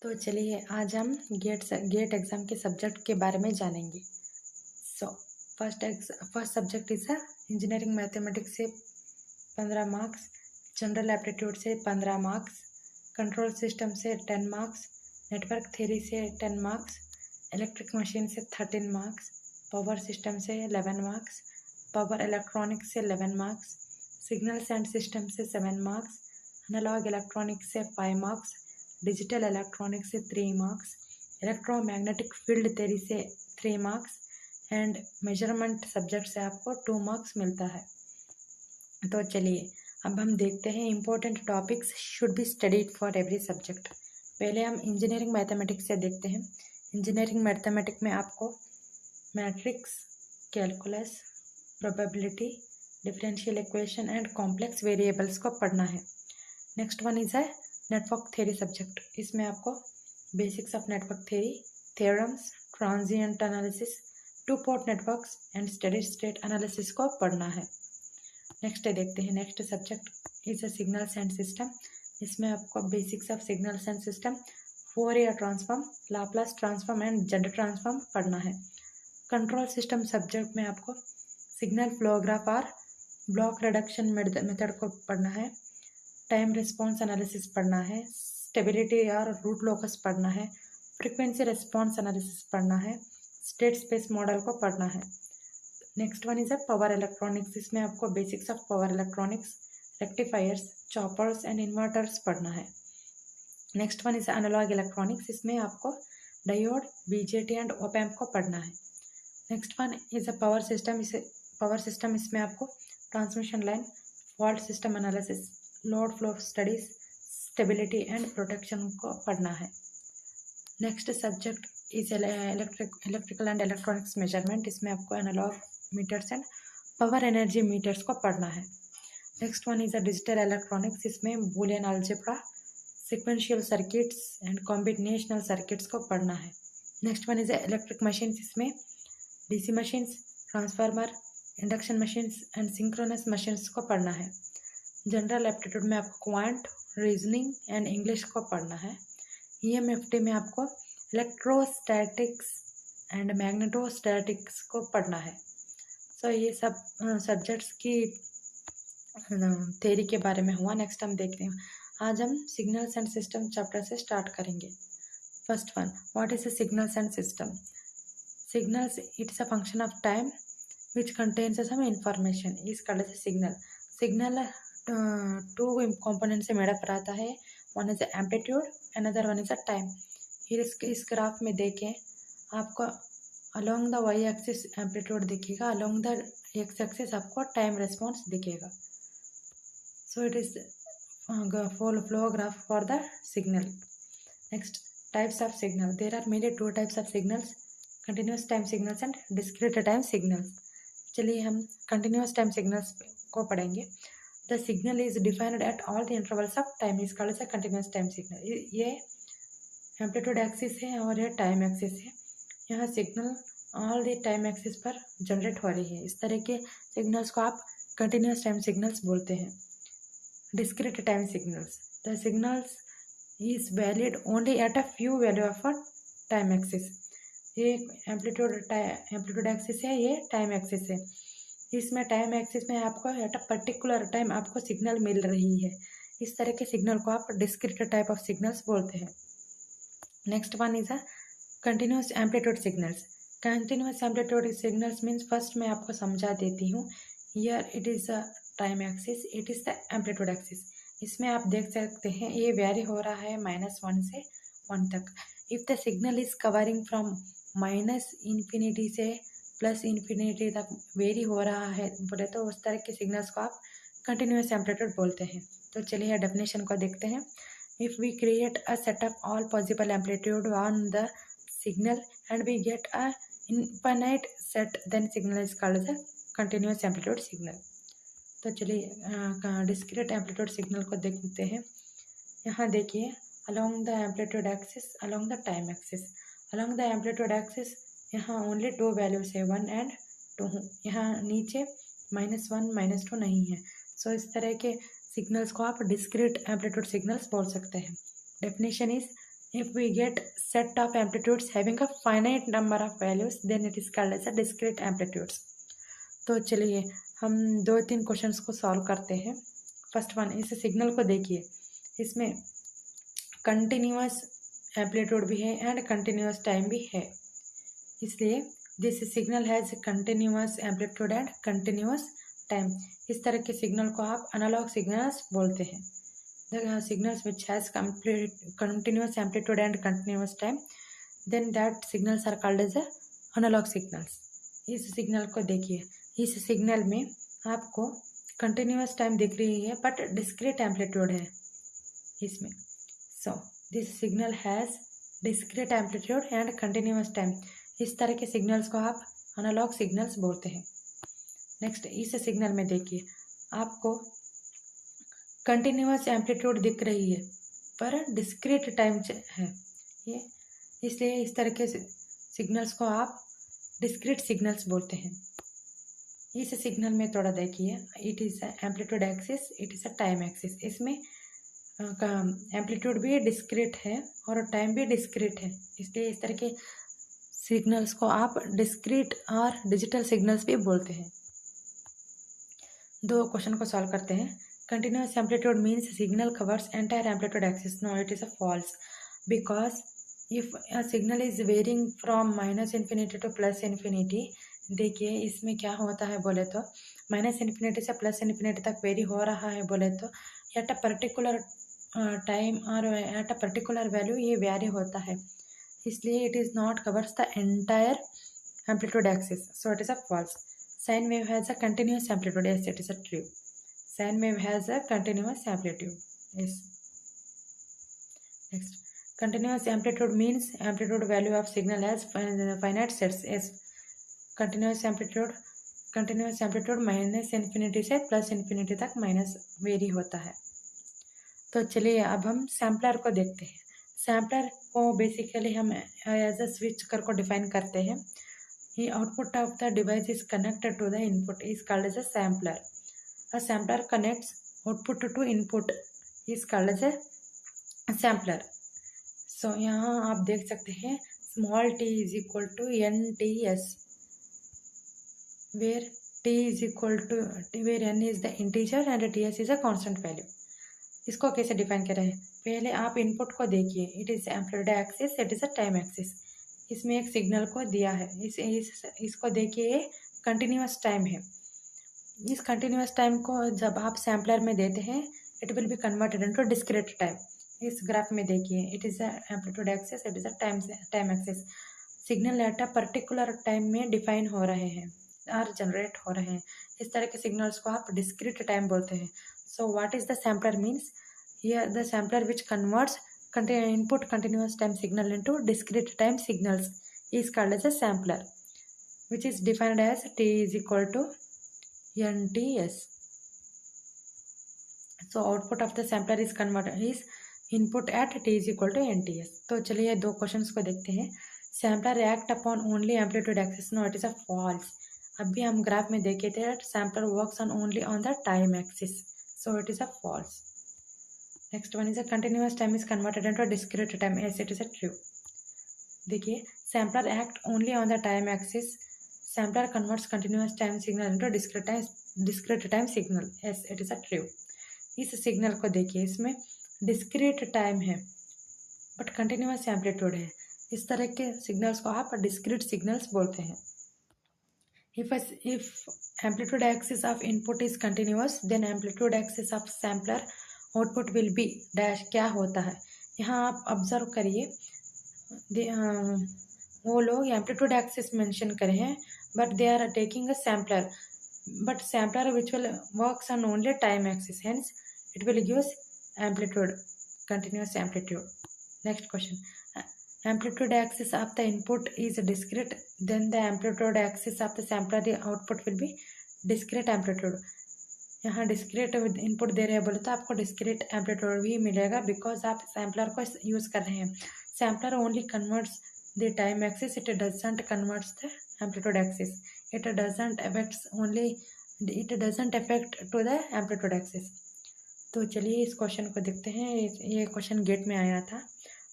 तो चलिए आज हम गेट एग्ज़ाम के सब्जेक्ट के बारे में जानेंगे। So first subject is engineering mathematics से 15 मार्क्स, जनरल एप्टीट्यूड से 15 मार्क्स, कंट्रोल सिस्टम से 10 मार्क्स, नेटवर्क थ्योरी से 10 मार्क्स, इलेक्ट्रिक मशीन से 13 मार्क्स, पावर सिस्टम से 11 मार्क्स, पावर इलेक्ट्रॉनिक्स से 11 मार्क्स, सिग्नल्स एंड सिस्टम से 7 मार्क्स, एनालॉग इलेक्ट्रॉनिक्स से 5 marks, digital electronics से 3 मार्क्स, इलेक्ट्रोमैग्नेटिक फील्ड थ्योरी से 3 मार्क्स एंड मेजरमेंट सब्जेक्ट से आपको 2 मार्क्स मिलता है। तो चलिए अब हम देखते हैं important topics should be studied for every subject. पहले हम इंजीनियरिंग मैथमेटिक्स से देखते हैं। इंजीनियरिंग मैथमेटिक्स में आपको matrix, calculus, probability, differential equation and complex variables को पढ़ना है। नेक्स्ट वन इज है नेटवर्क थ्योरी सब्जेक्ट। इसमें आपको basics of network theory, theorems, transient analysis, two port networks and steady state analysis को पढ़ना है। नेक्स्ट देखते हैं, next subject is a signals and system. इसमें आपको basics of signals and system, Fourier transform, Laplace transform and gender transform पढ़ना है। Control system subject में आपको सिग्नल फ्लो ग्राफ और ब्लॉक रिडक्शन मेथड को पढ़ना है। टाइम रिस्पॉन्स एनालिसिस पढ़ना है, स्टेबिलिटी और रूट लोकस पढ़ना है, फ्रीक्वेंसी रिस्पॉन्स एनालिसिस पढ़ना है, स्टेट स्पेस मॉडल को पढ़ना है। Next one is a power electronics. इसमें आपको basics of power electronics, rectifiers, choppers and inverters पढ़ना है। Next one is analogue electronics. इसमें आपको diode, BJT and op amp को पढ़ना है। Next one is a power system. इसमें आपको transmission line, fault system analysis, load flow studies, stability and protection को पढ़ना है। Next subject is electrical and electronics measurement. इसमें आपको analogue metres and power energy meters को पढ़ना है। Next one is a digital electronics. इसमें Boolean algebra, sequential circuits and combinational circuits को पढ़ना है। Next one is a electric machines. इसमें DC machines, transformer, induction machines and synchronous machines को पढ़ना है। जनरल एप्टीट्यूड में आपको क्वांट, रीजनिंग एंड इंग्लिश को पढ़ना है। ईएमएफटी में आपको इलेक्ट्रोस्टैटिक्स एंड मैग्नेटोस्टैटिक्स को पढ़ना है। सो ये सब सब्जेक्ट्स की थ्योरी के बारे में हुआ। नेक्स्ट हम देखते हैं, आज हम सिग्नल्स एंड सिस्टम चैप्टर से स्टार्ट करेंगे। First one, what is a signals and system? Signals, it's a function of time which contains some information is called as a signal. Signal two components से मेरा रहता है, one is amplitude, another one is a time. इस graph में देखें आपको along the y axis amplitude दिखेगा, along the x axis आपको time response दिखेगा. So it is full flow graph for the signal. Next, types of signal. There are mainly two types of signals, continuous time signals and discrete time signals. चलिए हम continuous time signals को पढ़ेंगे। The signal is defined at all the intervals of time is called as a continuous time signal. ये amplitude axis है और ये time axis है। यहाँ signal all the time axis पर जनरेट हो रही है। इस तरह के सिग्नल्स को आप कंटिन्यूस टाइम सिग्नल्स बोलते हैं। Discrete time signals, the signals is valid only at a few value of a time axis. ये एम्पलीट्यूड एक्सिस है, ये टाइम एक्सिस है। इसमें टाइम एक्सिस में आपको एट अ पर्टिकुलर टाइम आपको सिग्नल मिल रही है। इस तरह के सिग्नल को आप डिस्क्रीट टाइप ऑफ सिग्नल्स बोलते हैं। Next one is a continuous amplitude signals. Continuous amplitude signals means, first मैं आपको समझा देती हूँ। Here it is a time axis, it is the amplitude axis. इसमें आप देख सकते हैं ये वेरी हो रहा है -1 से 1 तक। If the signal is covering from -infinity से +इन्फिनिटी तक वेरी हो रहा है बोले तो उस तरह के सिग्नल्स को आप कंटिन्यूस एम्पलीट्यूड बोलते हैं। तो चलिए डेफिनेशन को देखते हैं। If we create a set of all possible amplitude on the signal and we get a infinite set, then signal is called as continuous amplitude signal. तो चलिए डिस्क्रीट एम्पलीट्यूड सिग्नल को देखते हैं। यहाँ देखिए, along the amplitude axis, along the time axis, along the amplitude axis यहाँ only 2 values है, 1 and 2। यहाँ नीचे -1 -2 नहीं है। सो इस तरह के सिग्नल्स को आप डिस्क्रीट एम्पलीट्यूड सिग्नल्स बोल सकते हैं। Definition is If we get set of amplitudes having a finite number of values, then it is called as a discrete amplitudes. तो चलिए हम 2-3 क्वेश्चंस को सॉल्व करते हैं. फर्स्ट वन, इस सिग्नल को देखिए, इसमें कंटिन्यूअस एम्पलीट्यूड भी है एंड कंटिन्यूअस टाइम भी है, इसलिए this signal has continuous amplitude and continuous time. इस तरह के सिग्नल को आप एनालॉग सिग्नल्स बोलते हैं. The signals which has continuous amplitude and continuous time, then that signals are called as analog signals. इस सिग्नल को देखिए, इस सिग्नल में आपको कंटिन्यूस टाइम दिख रही है बट डिस्क्रीट एम्पलीट्यूड है इसमें. So this signal has discrete amplitude and continuous time. इस तरह के सिग्नल्स को आप एनालॉग सिग्नल्स बोलते हैं. नेक्स्ट, इस सिग्नल में देखिए, आपको कंटिन्यूअस एम्पलीट्यूड दिख रही है पर डिस्क्रीट टाइम है ये, इसलिए इस तरह के सिग्नल्स को आप डिस्क्रीट सिग्नल्स बोलते हैं. इस सिग्नल में थोड़ा देखिए, it is amplitude axis, it is a time axis. इसमें एम्पलीट्यूड भी डिस्क्रीट है और टाइम भी डिस्क्रीट है, इसलिए इस तरह के सिग्नल्स को आप डिस्क्रीट और डिजिटल सिग्नल्स भी बोलते हैं. 2 क्वेश्चन को सॉल्व करते हैं. Continuous amplitude means signal covers entire amplitude axis. No, it is a false, because if a signal is varying from -infinity to +infinity, देखिए इसमें क्या होता है बोले तो, -infinity से +infinity तक वेरी हो रहा है बोले तो एट अ पर्टिकुलर टाइम और एट अ पर्टिकुलर वैल्यू ये वेरी होता है, इसलिए it is not covers the entire amplitude axis. So it is a false. Sine wave has a continuous amplitude. Yes, it is a true. Sine wave has a continuous amplitude. Yes. Next, continuous amplitude means amplitude value of signal has finite sets. Yes, continuous amplitude -infinity से +infinity तक minus very होता है. तो चलिए अब हम sampler को देखते हैं. सैम्पलर को बेसिकली हम एज अ स्विच को डिफाइन करते हैं. The output of the device is connected to the input is called as a sampler. A sampler connects output to input is called as a sampler. So यहाँ आप देख सकते हैं small t is equal to NTS, where t is equal to where n is the integer and ts is a constant value. इसको कैसे define कर रहे हैं, पहले आप इनपुट को देखिए, it is amplitude axis, it is a time axis. इसमें एक सिग्नल को दिया है, इसको देखिए कंटिन्यूस टाइम है. इस कंटिन्यूस टाइम को जब आप सैम्पलर में देते हैं, it will be converted into discrete time. इस ग्राफ में देखिए, it is a amplitude axis, it is a time axis. Signal eight a particular time में डिफाइन हो रहे हैं और जनरेट हो रहे हैं. इस तरह के सिग्नल्स को आप डिस्क्रीट टाइम बोलते हैं. So what is the sampler means, here the sampler which converts input continuous time signal into discrete time signals is called as a sampler, which is defined as t is equal to NTS. So output of the sampler is converted is input at t is equal to NTS. तो चलिए 2 questions को देखते हैं. Sampler react upon only amplitude axis. No, it is a false. अभी हम graph में देखे थे sampler works on only on the time axis. So it is a false. Next one is a continuous time is converted into a discrete time. Yes, it is a true. देखिए, sampler act only on the time axis. Sampler converts continuous time signal into discrete time signal. Yes, it is a true. इस signal को देखिए, इसमें discrete time है but continuous amplitude है. इस तरह के सिग्नल्स को आप डिस्क्रीट सिग्नल्स बोलते हैं. If amplitude axis of input is continuous, then amplitude axis of sampler output will B dash. क्या होता है यहाँ आप ऑब्जर्व करिए, वो लोग एम्पलीट्यूड एक्सिस मेंशन करे हैं but they are taking a sampler, but sampler which will works on only time axis, hence it will gives amplitude, continuous amplitude. Next question, amplitude axis of the input is discrete, then the amplitude axis of the sampler the output will be discrete amplitude. यहाँ discrete input दे रहे हैं बोले तो आपको discrete amplitude भी मिलेगा, because आप sampler को यूज़ कर रहे हैं. Sampler only converts the time axis, it doesn't converts the amplitude axis, it doesn't affect to the amplitude axis. तो चलिए इस क्वेश्चन को देखते हैं. ये क्वेश्चन गेट में आया था.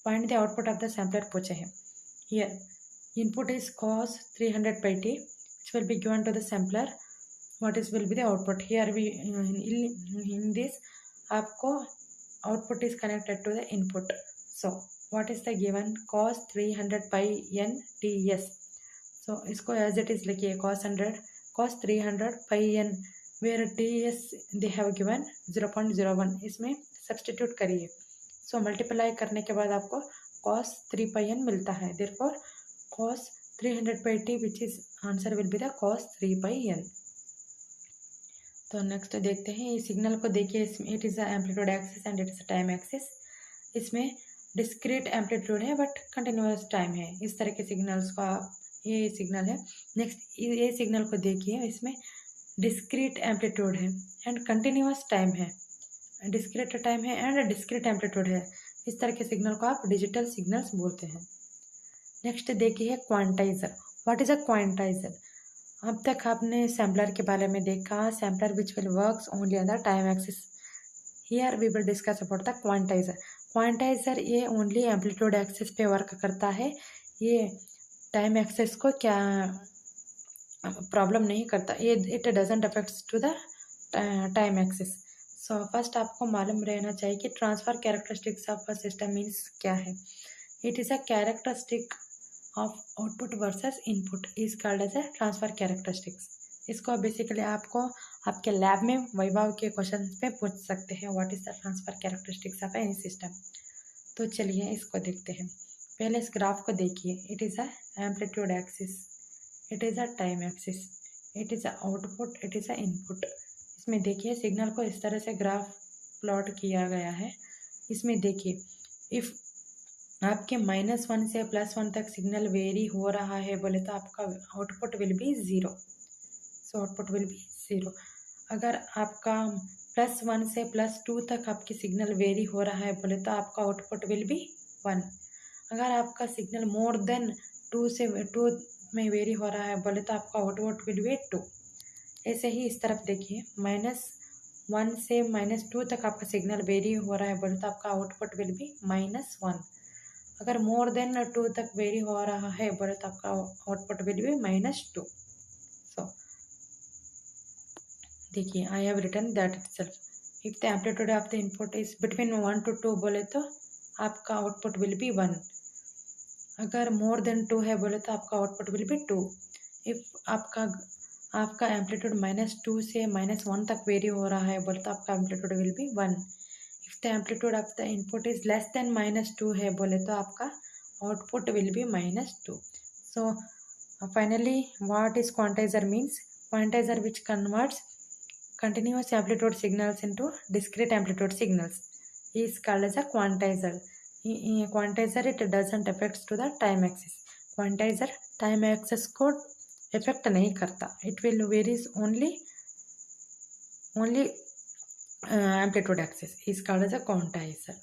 Find the output of the sampler पूछे हैं. Here input is cos 300 pi t which will be given to the sampler. What is will be the output? Here we in this आपको output is connected to the input. So what is the given? cos 300 pi n ts. So इसको as it is लिखिए cos 300 pi n where ts they have given 0.01. इसमें substitute करिए. So multiply करने के बाद आपको cos 3 pi n मिलता है. Therefore cos 300 pi t which is answer will be the cos 3 pi n. तो नेक्स्ट देखते हैं. ये सिग्नल को देखिए. It is a amplitude axis and it is a time axis. इसमें डिस्क्रीट एम्पलीट्यूड है बट कंटिन्यूअस टाइम है. इस तरह के सिग्नल्स को आप, ये सिग्नल है. नेक्स्ट ये सिग्नल को देखिए. इसमें डिस्क्रीट एम्पलीट्यूड है एंड कंटिन्यूअस टाइम है. डिस्क्रीट टाइम है एंड डिस्क्रीट एम्पलीट्यूड है. इस तरह के सिग्नल को आप डिजिटल सिग्नल्स बोलते हैं. नेक्स्ट देखिए क्वांटाइजर. What is a क्वांटाइजर? अब तक आपने सैम्पलर के बारे में देखा. Sampler which will works only on the time axis. Here we will discuss about the quantizer. Quantizer ये ओनली एम्पलीट्यूड एक्सिस पे वर्क करता है. ये टाइम एक्सिस को क्या प्रॉब्लम नहीं करता. ये it doesn't affects to the time axis. So first आपको मालूम रहना चाहिए कि transfer characteristics of a system means क्या है. It is a characteristic of output versus input is called as a transfer characteristics. इसको बेसिकली आपको आपके लैब में वैभव के क्वेश्चन पे पूछ सकते हैं. What is the transfer characteristics of any system. तो चलिए इसको देखते हैं. पहले इस ग्राफ को देखिए. It is a amplitude axis, it is a time axis, it is a output, it is a input. इसमें देखिए सिग्नल को इस तरह से ग्राफ प्लॉट किया गया है. इसमें देखिए इफ़ आपके -1 से +1 तक सिग्नल वेरी हो रहा है बोले तो आपका output will B 0. So output will B 0. अगर आपका +1 से +2 तक आपकी सिग्नल वेरी हो रहा है बोले तो आपका आउटपुट विल बी 1. अगर आपका सिग्नल मोर देन 2 से 2 में वेरी हो रहा है बोले तो आपका आउटपुट विल बी 2. ऐसे ही इस तरफ देखिए. -1 से -2 तक आपका सिग्नल वेरी हो रहा है बोले तो आपका आउटपुट विल बी -1. अगर मोर देन 2 तक वेरी हो रहा है बोले तो आपका आउटपुट विल बी -2. सो देखिए I have written that itself. If the amplitude of the input is between 1 to 2 बोले तो आपका आउटपुट विल बी 1. अगर मोर देन 2 है बोले तो आपका आउटपुट विल बी 2. इफ आपका एम्पलीट्यूड -2 से -1 तक वेरी हो रहा है बोले तो आपका amplitude will be 1. If the amplitude of the input is less than -2 है बोले तो आपका output will be -2. So finally what is quantizer means? Quantizer which converts continuous amplitude signals into discrete amplitude signals is called as a quantizer. Quantizer it doesn't affect to the time axis. Quantizer time axis को affect नहीं करता. It will varies only amplitude axis is called as a quantizer.